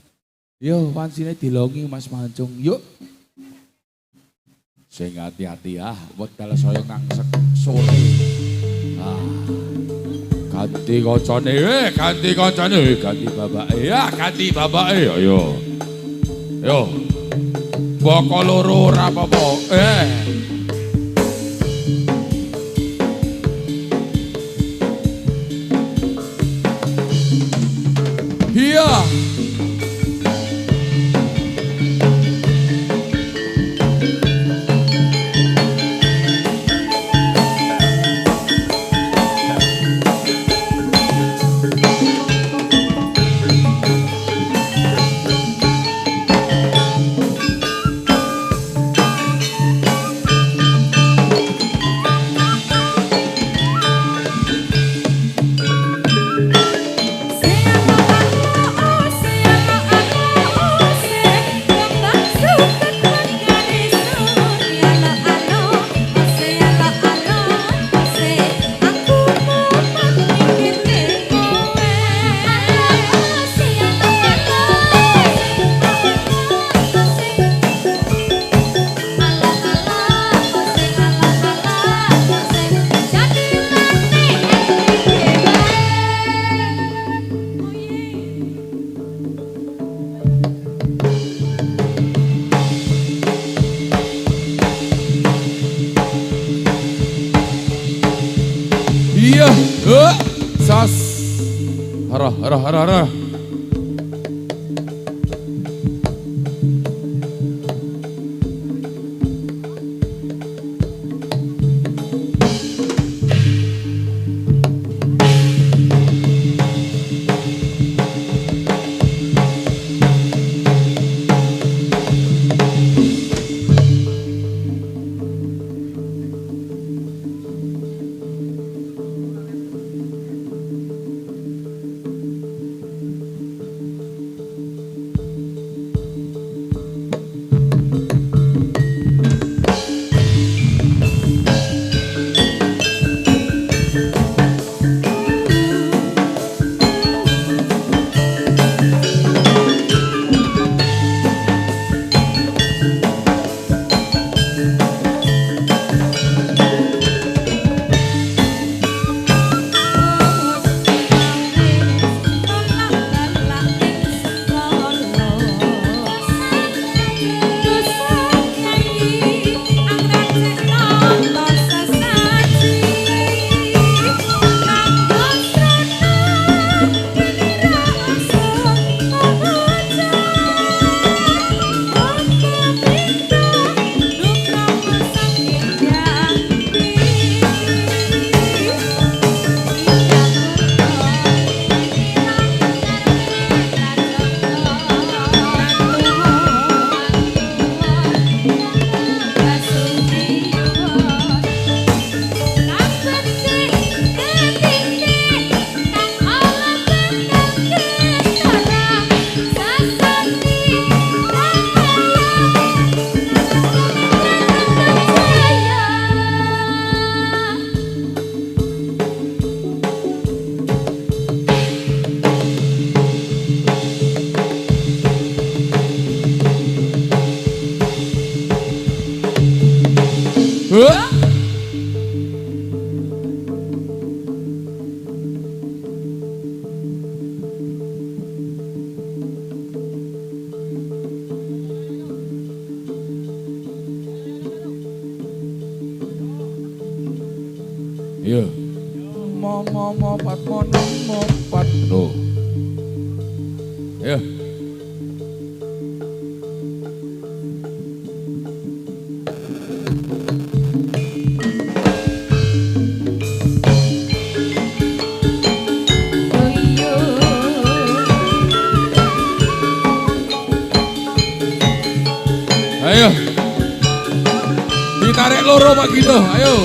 A: Yo, wancine dilongi Mas Mancung. Yuk. Sing hati-hati ya, wekdal saya ngangsek sore. Ah. Ganti kancane, ganti babake. Ya, ganti babake. Ayo. Yo. Boko loro ora apa-apa. Iya. Iya, sas. Hara. Iya. Mo pat no. Iya. Ayo. Ditarik loro Pak Gito, ayo.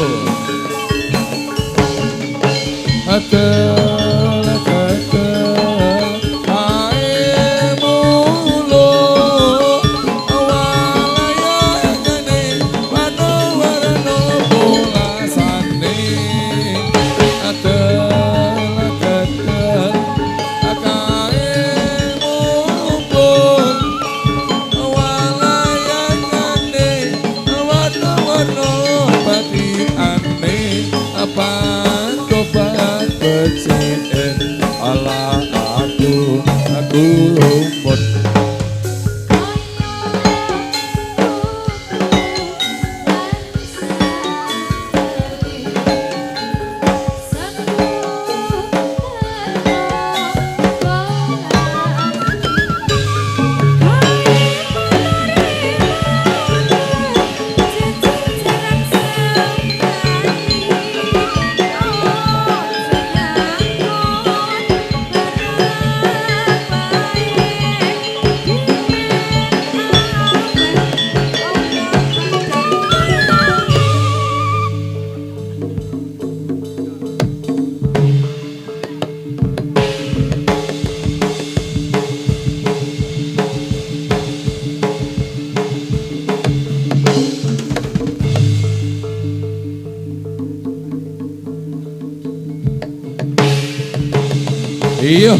A: Iya.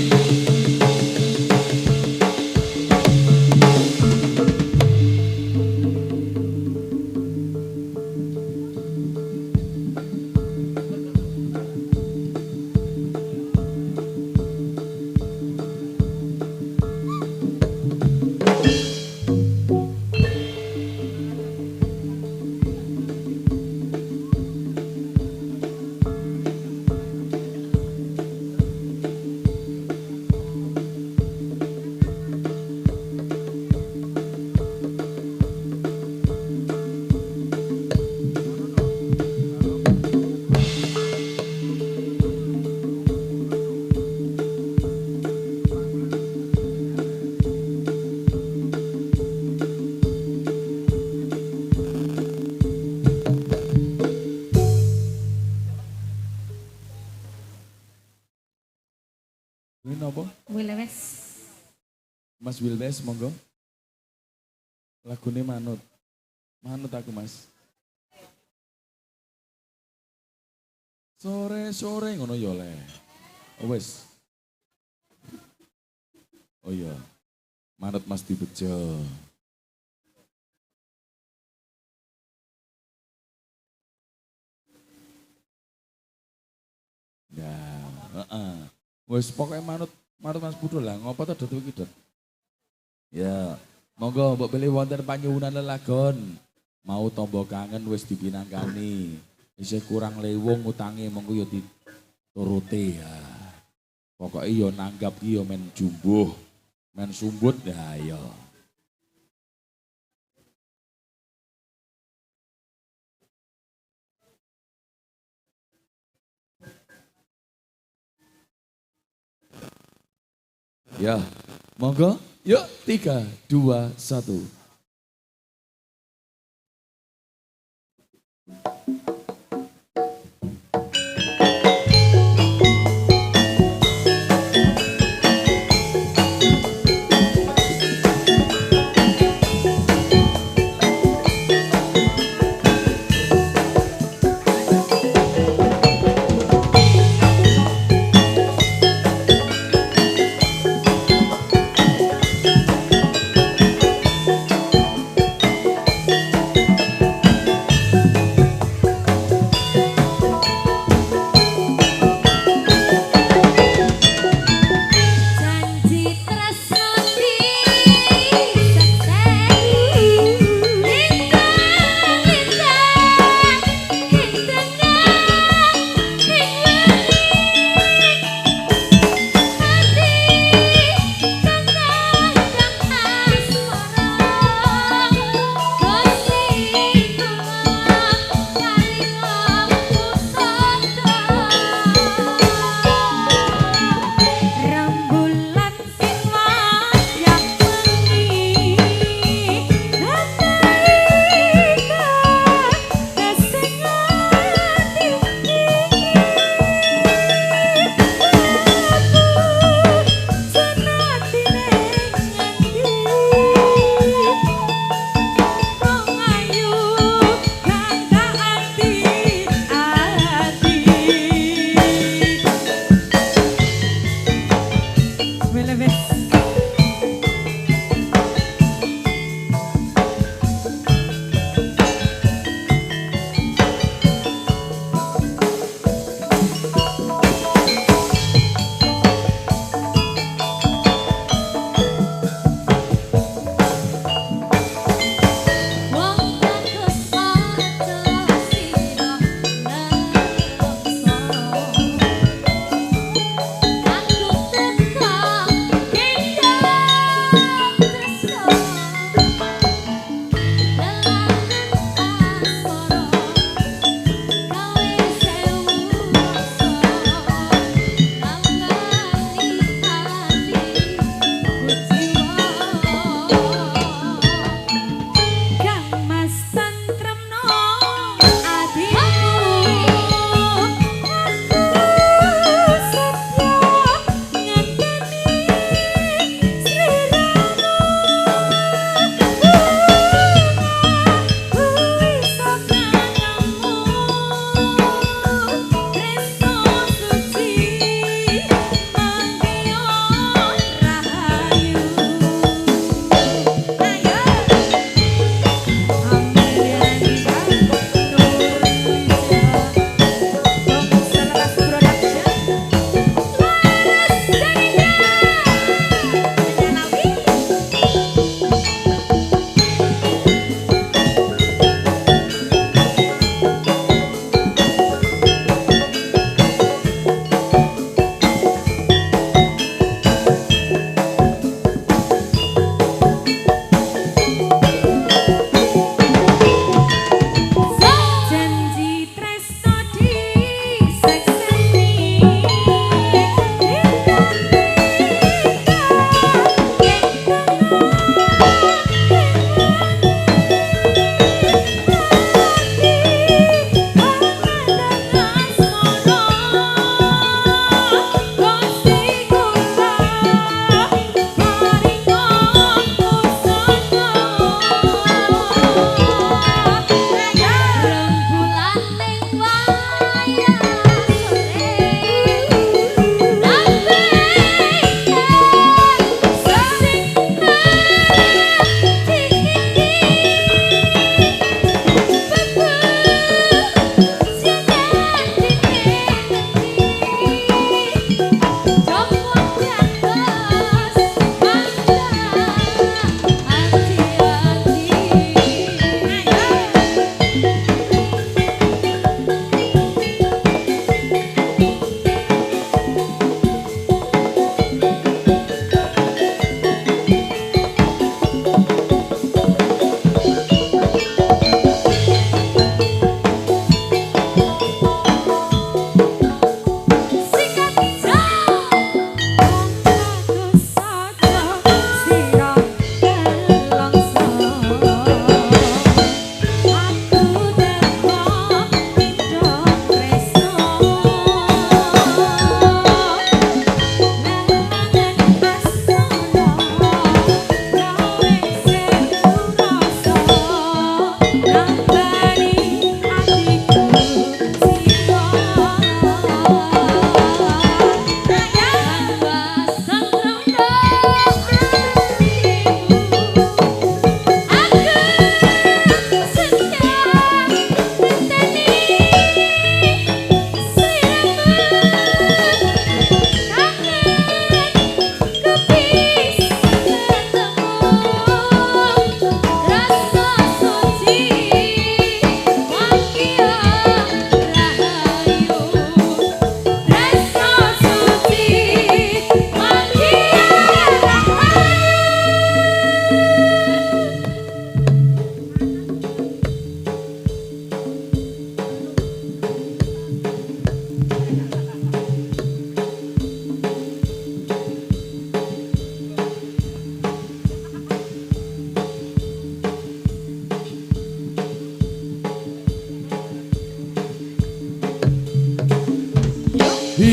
A: Ini apa?
B: Wilewes.
A: Mas Wilbes, monggo. Lagune manut. Manut aku, Mas. Sore-sore ngono ya le. Oh wis. Oh iya. Manut Mas Dibejo. Ya, heeh. Wis pokoknya manut Mas Budul lah, ngopo to dot iki dot. Ya, monggo mbok pilih wonten panyuwunan lelagon. Mau tombo kangen wis dipinangkani. Isih kurang lewung utange monggo ya dituruti ya. Pokoknya ya nanggap ki ya men jumbuh, men sumbut ya ya. Ya, monggo. Yuk, 3, 2, 1.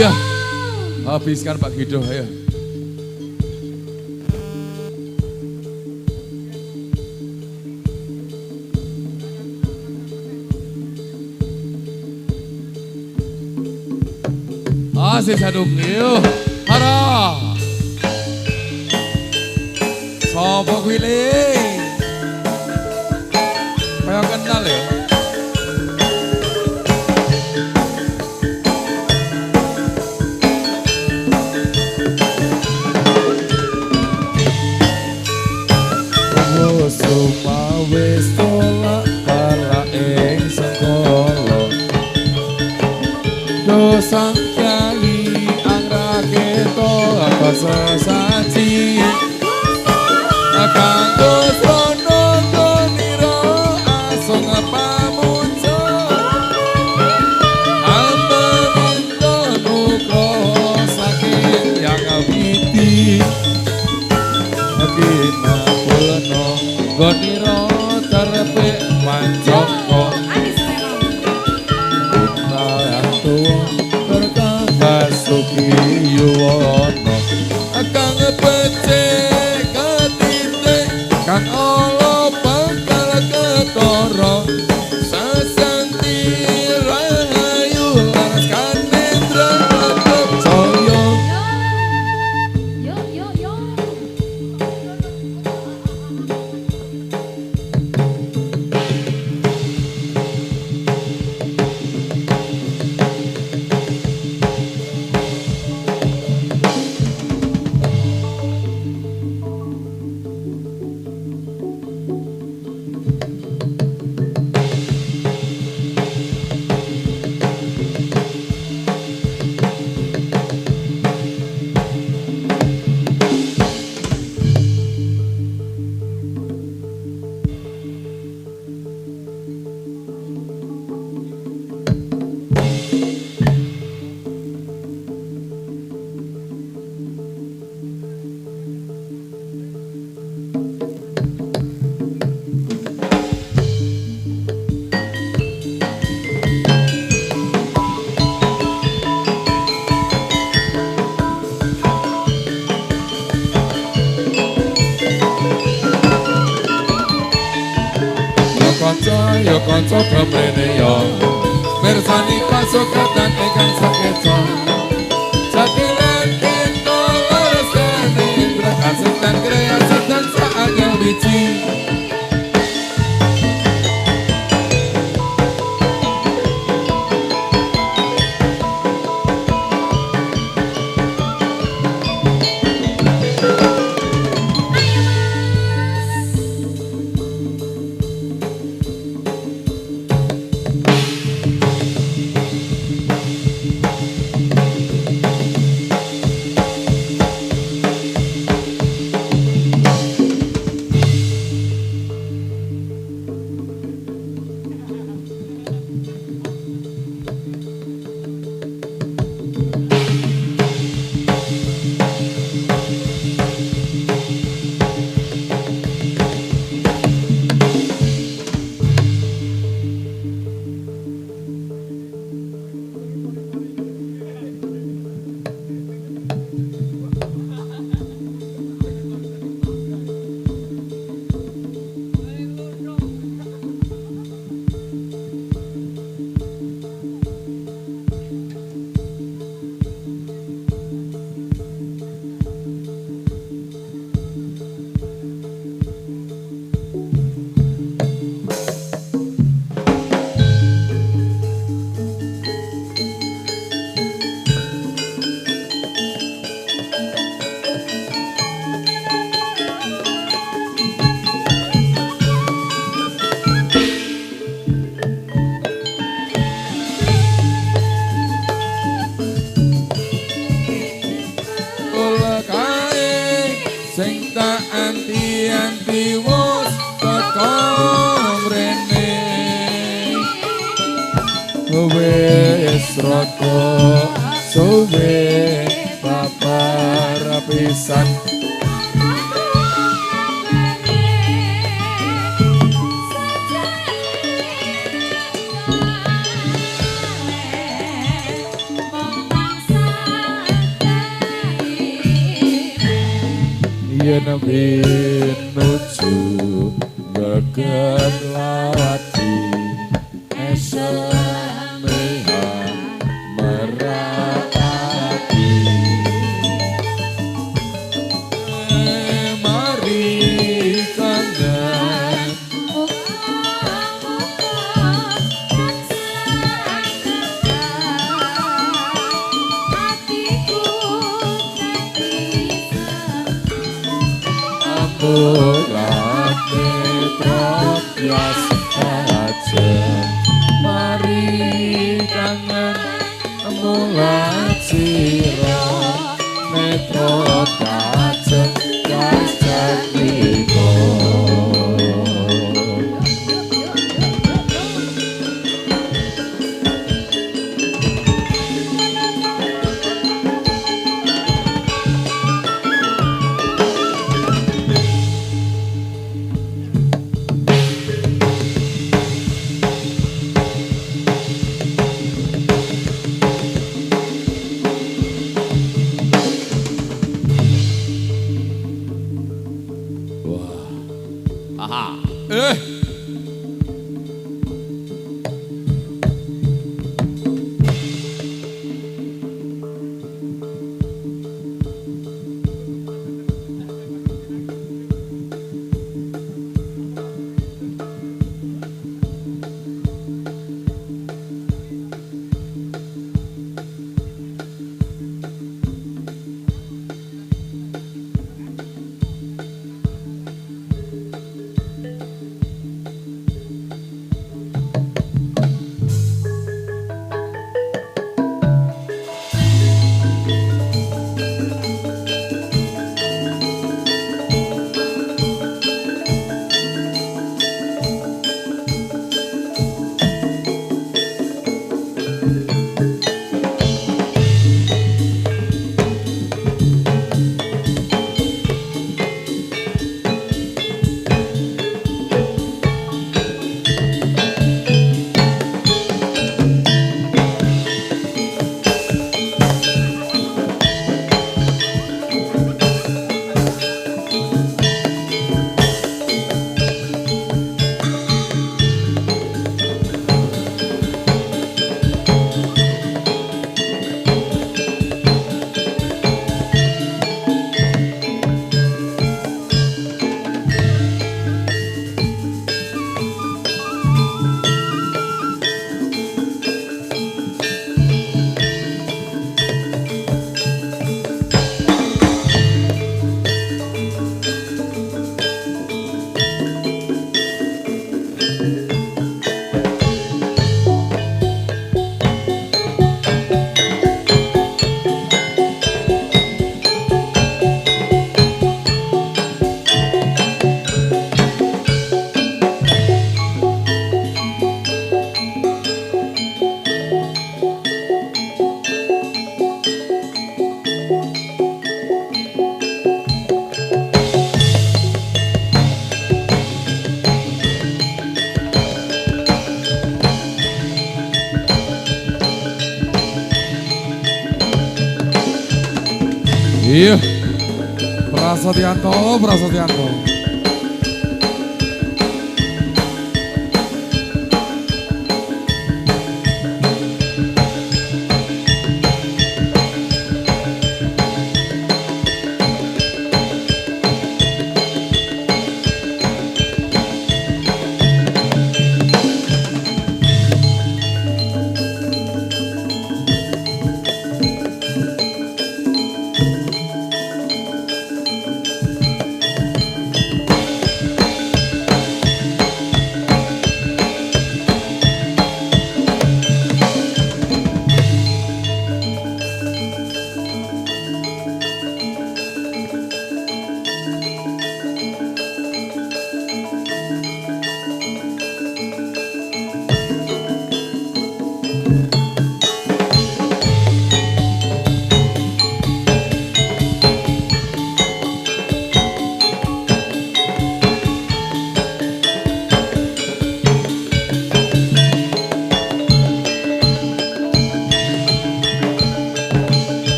A: Iya. Habiskan Pak Gido, ayo. Sisa dong, yuk. Hara. Sopo kuile. Kayak kenal ya. Wis tolak kala ing sekolah. Dosang kyai angrake to apa sesaji. Kanggo trono nira asong pamuja. Ameminto nugroho saking yang witi. Kina puno goniro terpe manjoko. Kita yang tua berkata suki yuwono. Kang pecek ketitik kang olo bakal ketoro. Sasanti rahayu laras kanendra tetep coyo.
B: Yo yo yo.
A: Yo kanca bremene yo mirsani pasukatan ingkang sakeca jadilan kita lesane berkasutan kreasi dan saageng wiji sing tak anti-anti wis teko mrene wis rada suwe babar pisan
B: Mongkang
A: yen pinuju begelati esemehan merati mari kangen Mulat netro bias aja mari kangen mulat siro netro kajeng kajeng liko Iya, Prasetyanto.